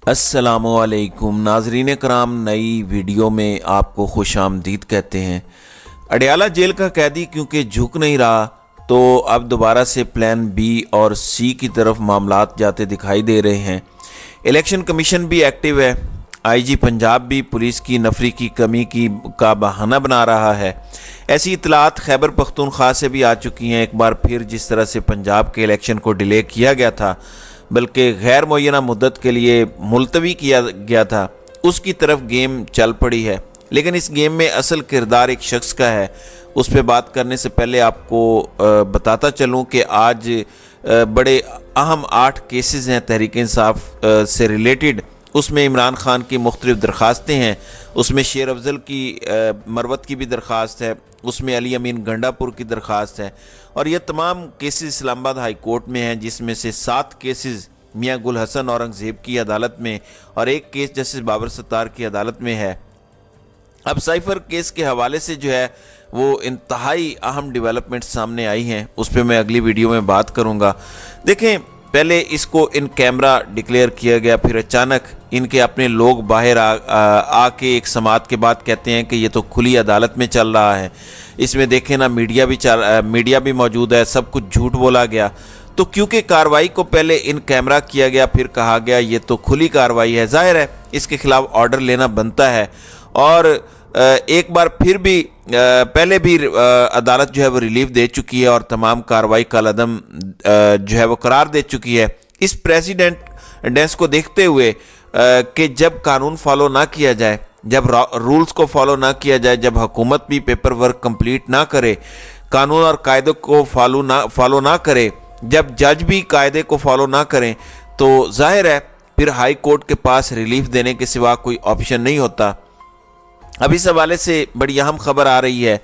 अस्सलामुअलैकुम नाजरीन कराम, नई वीडियो में आपको खुश आमदीद कहते हैं। अडयाला जेल का कैदी क्योंकि झुक नहीं रहा तो अब दोबारा से प्लान बी और सी की तरफ मामलात जाते दिखाई दे रहे हैं। इलेक्शन कमीशन भी एक्टिव है। आईजी पंजाब भी पुलिस की नफरी की कमी का बहाना बना रहा है। ऐसी इतलात खैबर पख्तूनख्वा से भी आ चुकी हैं। एक बार फिर जिस तरह से पंजाब के इलेक्शन को डिले किया गया था, बल्कि गैर मुय्यना मुद्दत के लिए मुलतवी किया गया था, उसकी तरफ गेम चल पड़ी है। लेकिन इस गेम में असल किरदार एक शख्स का है। उस पर बात करने से पहले आपको बताता चलूं कि आज बड़े अहम 8 केसेस हैं तहरीक इंसाफ से रिलेटेड। उसमें इमरान खान की मुख्तलिफ दरख्वास्तें हैं। उसमें शेर अफजल की मरवत की भी दरख्वास्त है, उसमें अली अमीन गंडापुर की दरख्वास्त है, और ये तमाम केसेस इस्लामाबाद हाई कोर्ट में हैं, जिसमें से 7 केसेस मियां गुल हसन औरंगज़ेब की अदालत में और 1 केस जस्टिस बाबर सत्तार की अदालत में है। अब साइफर केस के हवाले से जो है वो इंतहाई अहम डेवलपमेंट सामने आई हैं, उस पर मैं अगली वीडियो में बात करूँगा। देखें, पहले इसको इन कैमरा डिक्लेयर किया गया, फिर अचानक इनके अपने लोग बाहर आके एक समात के बाद कहते हैं कि ये तो खुली अदालत में चल रहा है। इसमें देखें ना, मीडिया भी मौजूद है, सब कुछ झूठ बोला गया। तो क्योंकि कार्रवाई को पहले इन कैमरा किया गया, फिर कहा गया ये तो खुली कार्रवाई है, जाहिर है इसके खिलाफ ऑर्डर लेना बनता है। और एक बार फिर भी पहले भी अदालत जो है वो रिलीफ दे चुकी है और तमाम कार्रवाई का लदम जो है वो करार दे चुकी है। इस प्रेसिडेंट को देखते हुए कि जब कानून फॉलो ना किया जाए, जब रूल्स को फॉलो ना किया जाए, जब हुकूमत भी पेपर वर्क कंप्लीट ना करे, कानून और कायदे को फॉलो ना करे, जब जज भी कायदे को फॉलो ना करें, तो जाहिर है फिर हाई कोर्ट के पास रिलीफ देने के सिवा कोई ऑप्शन नहीं होता। अब इस हवाले से बड़ी अहम खबर आ रही है।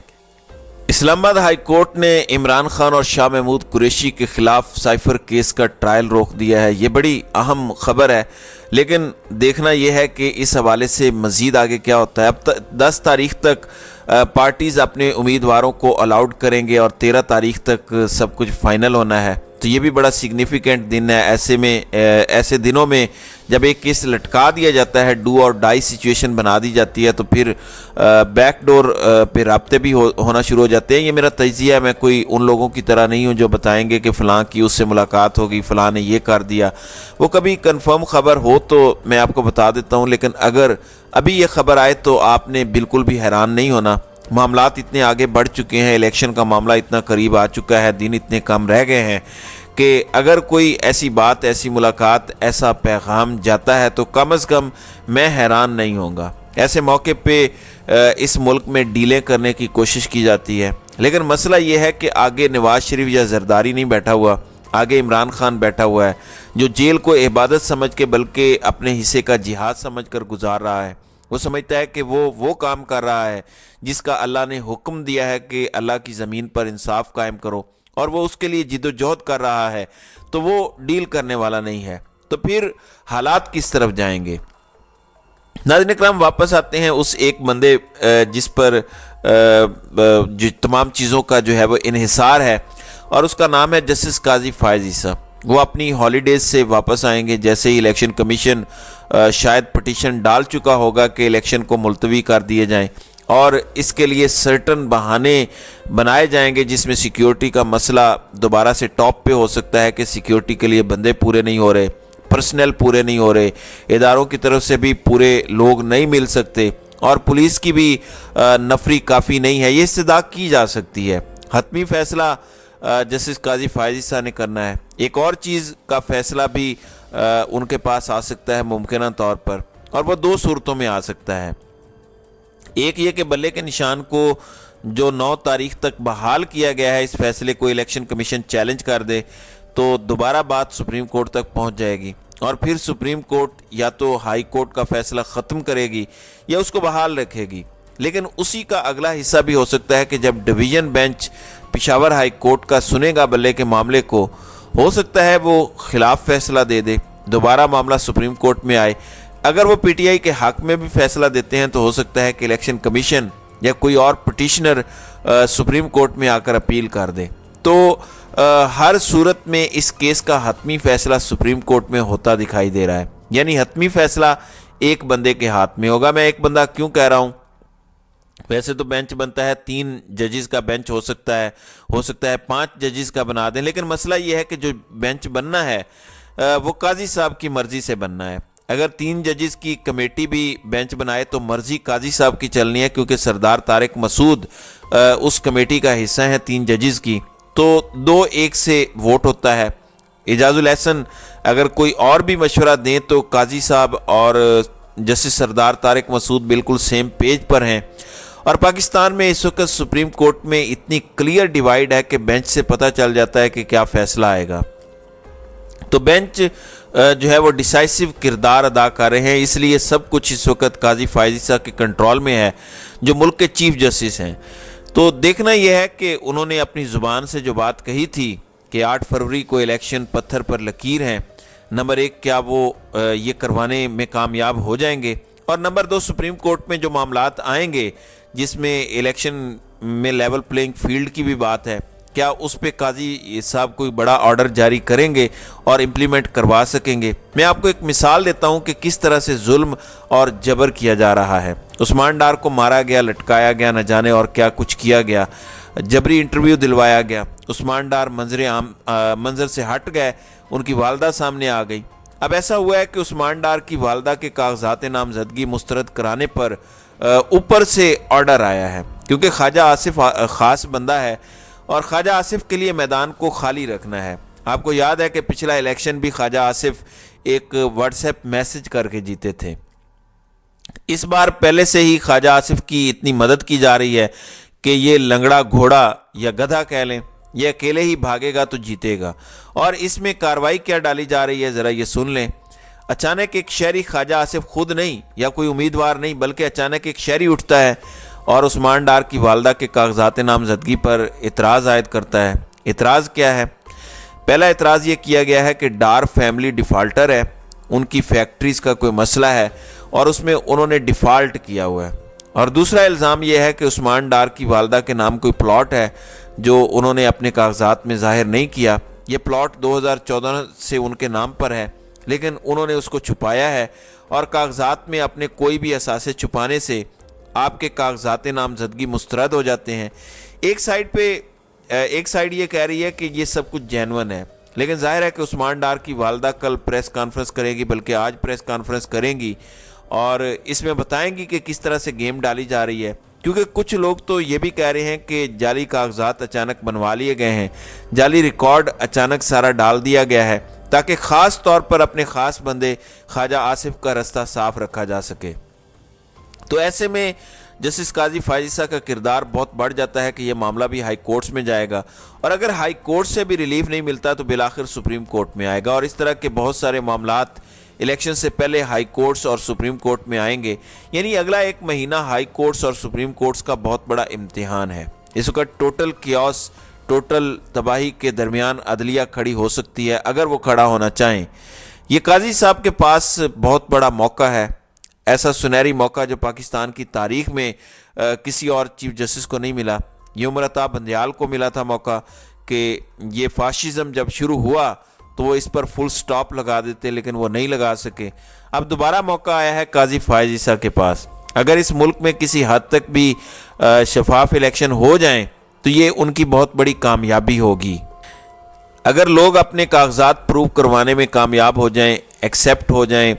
इस्लामाबाद हाई कोर्ट ने इमरान खान और शाह महमूद कुरैशी के खिलाफ साइफर केस का ट्रायल रोक दिया है। ये बड़ी अहम खबर है, लेकिन देखना यह है कि इस हवाले से मज़ीद आगे क्या होता है। अब 10 तारीख तक पार्टीज़ अपने उम्मीदवारों को अलाउड करेंगे और 13 तारीख तक सब कुछ फाइनल होना है। तो ये भी बड़ा सिग्निफिकेंट दिन है। ऐसे दिनों में जब एक केस लटका दिया जाता है, डू और डाई सिचुएशन बना दी जाती है, तो फिर बैकडोर पे राब्ते भी होना शुरू हो जाते हैं। ये मेरा तज्जिया है, मैं कोई उन लोगों की तरह नहीं हूँ जो बताएंगे कि फ़लाँ की उससे मुलाकात होगी, फ़लाँ ने ये कर दिया। वो कभी कंफर्म खबर हो तो मैं आपको बता देता हूँ, लेकिन अगर अभी ये खबर आए तो आपने बिल्कुल भी हैरान नहीं होना। मामलात इतने आगे बढ़ चुके हैं, इलेक्शन का मामला इतना करीब आ चुका है, दिन इतने कम रह गए हैं कि अगर कोई ऐसी बात, ऐसी मुलाकात, ऐसा पैगाम जाता है तो कम अज़ कम मैं हैरान नहीं होऊंगा। ऐसे मौके पे इस मुल्क में डीलें करने की कोशिश की जाती है, लेकिन मसला ये है कि आगे नवाज शरीफ या जरदारी नहीं बैठा हुआ, आगे इमरान खान बैठा हुआ है, जो जेल को इबादत समझ के बल्कि अपने हिस्से का जिहाद समझ कर गुजार रहा है। वो समझता है कि वो काम कर रहा है जिसका अल्लाह ने हुक्म दिया है कि अल्लाह की ज़मीन पर इंसाफ कायम करो, और वो उसके लिए जिद्दोजहद कर रहा है, तो वो डील करने वाला नहीं है। तो फिर हालात किस तरफ जाएंगे। नाज़रीन इकराम, वापस आते हैं उस एक बंदे जिस पर जो तमाम चीज़ों का जो है वो इन्हिसार है, और उसका नाम है जस्टिस काजी फायज़ ईसा। वो अपनी हॉलीडेज से वापस आएंगे जैसे ही इलेक्शन कमीशन शायद पटिशन डाल चुका होगा कि इलेक्शन को मुलतवी कर दिए जाएं, और इसके लिए सर्टन बहाने बनाए जाएंगे जिसमें सिक्योरिटी का मसला दोबारा से टॉप पे हो सकता है कि सिक्योरिटी के लिए बंदे पूरे नहीं हो रहे, पर्सनल पूरे नहीं हो रहे, इदारों की तरफ से भी पूरे लोग नहीं मिल सकते, और पुलिस की भी नफरी काफ़ी नहीं है। ये इस्तदा की जा सकती है। हतमी फ़ैसला जस्टिस काजी फायज़ ईसा ने करना है। एक और चीज़ का फ़ैसला भी उनके पास आ सकता है मुमकिन तौर पर, और वह 2 सूरतों में आ सकता है। एक ये कि बल्ले के निशान को जो 9 तारीख तक बहाल किया गया है, इस फैसले को इलेक्शन कमीशन चैलेंज कर दे तो दोबारा बात सुप्रीम कोर्ट तक पहुंच जाएगी, और फिर सुप्रीम कोर्ट या तो हाई कोर्ट का फैसला ख़त्म करेगी या उसको बहाल रखेगी। लेकिन उसी का अगला हिस्सा भी हो सकता है कि जब division bench Peshawar high court का सुनेगा बल्ले के मामले को, हो सकता है वो खिलाफ फैसला दे दे, दोबारा मामला सुप्रीम कोर्ट में आए। अगर वो पीटीआई के हक में भी फैसला देते हैं तो हो सकता है कि इलेक्शन कमीशन या कोई और पिटिशनर सुप्रीम कोर्ट में आकर अपील कर दे। तो हर सूरत में इस केस का हतमी फैसला सुप्रीम कोर्ट में होता दिखाई दे रहा है। यानी हतमी फैसला एक बंदे के हाथ में होगा। मैं एक बंदा क्यों कह रहा हूं, वैसे तो बेंच बनता है 3 जजेस का बेंच हो सकता है 5 जजेस का बना दें, लेकिन मसला यह है कि जो बेंच बनना है वो काजी साहब की मर्जी से बनना है। अगर 3 जजेस की कमेटी भी बेंच बनाए तो मर्जी काजी साहब की चलनी है, क्योंकि सरदार तारिक मसूद उस कमेटी का हिस्सा है 3 जजेस की, तो 2-1 से वोट होता है। एजाजुल एहसन अगर कोई और भी मशवरा दें तो काजी साहब और जस्टिस सरदार तारिक मसूद बिल्कुल सेम पेज पर हैं। और पाकिस्तान में इस वक्त सुप्रीम कोर्ट में इतनी क्लियर डिवाइड है कि बेंच से पता चल जाता है कि क्या फैसला आएगा। तो बेंच जो है वो डिसाइसिव किरदार अदा कर रहे हैं, इसलिए सब कुछ इस वक्त काजी फायज ईसा के कंट्रोल में है जो मुल्क के चीफ जस्टिस हैं। तो देखना यह है कि उन्होंने अपनी ज़ुबान से जो बात कही थी कि 8 फरवरी को इलेक्शन पत्थर पर लकीर हैं, नंबर 1 क्या वो ये करवाने में कामयाब हो जाएंगे, और नंबर 2 सुप्रीम कोर्ट में जो मामलात आएंगे जिसमें इलेक्शन में लेवल प्लेइंग फील्ड की भी बात है, क्या उस पे काजी साहब कोई बड़ा ऑर्डर जारी करेंगे और इम्प्लीमेंट करवा सकेंगे। मैं आपको एक मिसाल देता हूं कि किस तरह से जुल्म और जबर किया जा रहा है। उस्मान डार को मारा गया, लटकाया गया, न जाने और क्या कुछ किया गया, जबरी इंटरव्यू दिलवाया गया। उस्मान डार मंजर से हट गए, उनकी वालदा सामने आ गई। अब ऐसा हुआ है कि उस्मान डार की वालदा के कागजात नामजदगी मुस्तरद कराने पर ऊपर से ऑर्डर आया है, क्योंकि ख्वाजा आसिफ ख़ास बंदा है और ख्वाजा आसिफ के लिए मैदान को खाली रखना है। आपको याद है कि पिछला इलेक्शन भी ख्वाजा आसिफ एक व्हाट्सएप मैसेज करके जीते थे। इस बार पहले से ही ख्वाजा आसिफ की इतनी मदद की जा रही है कि ये लंगड़ा घोड़ा या गधा कह लें, ये अकेले ही भागेगा तो जीतेगा। और इसमें कार्रवाई क्या डाली जा रही है ज़रा ये सुन लें। अचानक एक शहरी, ख्वाजा आसिफ खुद नहीं या कोई उम्मीदवार नहीं, बल्कि अचानक एक शहरी उठता है और उस्मान डार की वालदा के कागजात नामजदगी पर इतराज़ आयद करता है। इतराज़ क्या है? पहला इतराज़ ये किया गया है कि डार फैमिली डिफ़ाल्टर है, उनकी फैक्ट्रीज़ का कोई मसला है और उसमें उन्होंने डिफ़ाल्ट किया हुआ है। और दूसरा इल्ज़ाम यह है कि उस्मान डार की वालदा के नाम कोई प्लॉट है जो उन्होंने अपने कागजात में ज़ाहिर नहीं किया। ये प्लॉट 2014 से उनके नाम पर है, लेकिन उन्होंने उसको छुपाया है और कागजात में अपने कोई भी असासे छुपाने से आपके कागजात नामजदगी मुस्तरद हो जाते हैं। एक साइड ये कह रही है कि ये सब कुछ जेन्युइन है, लेकिन जाहिर है कि उस्मान डार की वालदा कल प्रेस कॉन्फ्रेंस करेगी, बल्कि आज प्रेस कॉन्फ्रेंस करेंगी और इसमें बताएंगी कि किस तरह से गेम डाली जा रही है। क्योंकि कुछ लोग तो ये भी कह रहे हैं कि जाली कागजात अचानक बनवा लिए गए हैं, जाली रिकॉर्ड अचानक सारा डाल दिया गया है ताकि ख़ास तौर पर अपने ख़ास बंदे ख्वाजा आसिफ का रास्ता साफ रखा जा सके। तो ऐसे में जस्टिस काजी फायज ईसा का किरदार बहुत बढ़ जाता है कि यह मामला भी हाई कोर्ट्स में जाएगा, और अगर हाई कोर्ट से भी रिलीफ नहीं मिलता तो बिलाखिर सुप्रीम कोर्ट में आएगा। और इस तरह के बहुत सारे मामलात इलेक्शन से पहले हाई कोर्ट्स और सुप्रीम कोर्ट में आएंगे। यानी अगला 1 महीना हाई कोर्ट्स और सुप्रीम कोर्ट्स का बहुत बड़ा इम्तिहान है। इस वक्त टोटल कियोस, टोटल तबाही के दरमियान अदलिया खड़ी हो सकती है अगर वो खड़ा होना चाहें। ये काजी साहब के पास बहुत बड़ा मौका है, ऐसा सुनहरी मौका जो पाकिस्तान की तारीख में किसी और चीफ जस्टिस को नहीं मिला। ये उमर अता बंदयाल को मिला था मौका कि ये फाशिज्म जब शुरू हुआ तो वो इस पर फुल स्टॉप लगा देते, लेकिन वो नहीं लगा सके। अब दोबारा मौका आया है काजी फायज ईसा के पास। अगर इस मुल्क में किसी हद तक भी शफाफ इलेक्शन हो जाएं तो ये उनकी बहुत बड़ी कामयाबी होगी। अगर लोग अपने कागजात प्रूव करवाने में कामयाब हो जाएं, एक्सेप्ट हो जाएं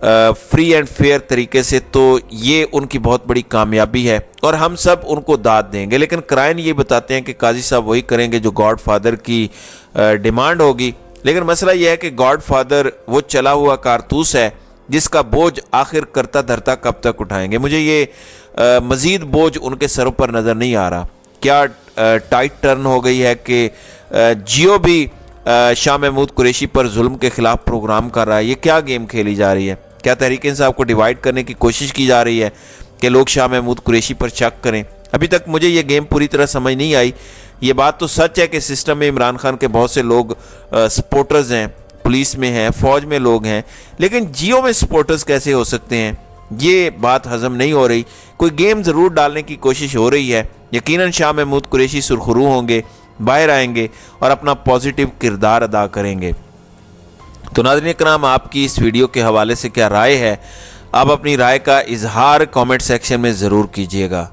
फ्री एंड फेयर तरीके से, तो ये उनकी बहुत बड़ी कामयाबी है और हम सब उनको दाद देंगे। लेकिन क्राइन ये बताते हैं कि काजी साहब वही करेंगे जो गॉड फादर की डिमांड होगी। लेकिन मसला यह है कि गॉड फादर वो चला हुआ कारतूस है जिसका बोझ आखिर करता धरता कब तक उठाएंगे। मुझे ये मज़ीद बोझ उनके सरों पर नज़र नहीं आ रहा। क्या टाइट टर्न हो गई है कि जियो भी शाह महमूद कुरैशी पर जुल्म के खिलाफ प्रोग्राम कर रहा है? ये क्या गेम खेली जा रही है? क्या तहरीक इंसाफ को डिवाइड करने की कोशिश की जा रही है कि लोग शाह महमूद कुरैशी पर शक करें? अभी तक मुझे ये गेम पूरी तरह समझ नहीं आई। ये बात तो सच है कि सिस्टम में इमरान खान के बहुत से लोग सपोर्टर्स हैं, पुलिस में हैं, फौज में लोग हैं, लेकिन जियो में सपोर्टर्स कैसे हो सकते हैं? ये बात हजम नहीं हो रही। कोई गेम ज़रूर डालने की कोशिश हो रही है। यकीनन शाह महमूद कुरैशी सुरखरू होंगे, बाहर आएंगे और अपना पॉजिटिव किरदार अदा करेंगे। تو ناظرین اکرام، آپ کی اس ویڈیو کے حوالے سے کیا رائے ہے؟ آپ اپنی رائے کا اظہار کامنٹ سیکشن میں ضرور کیجیے گا۔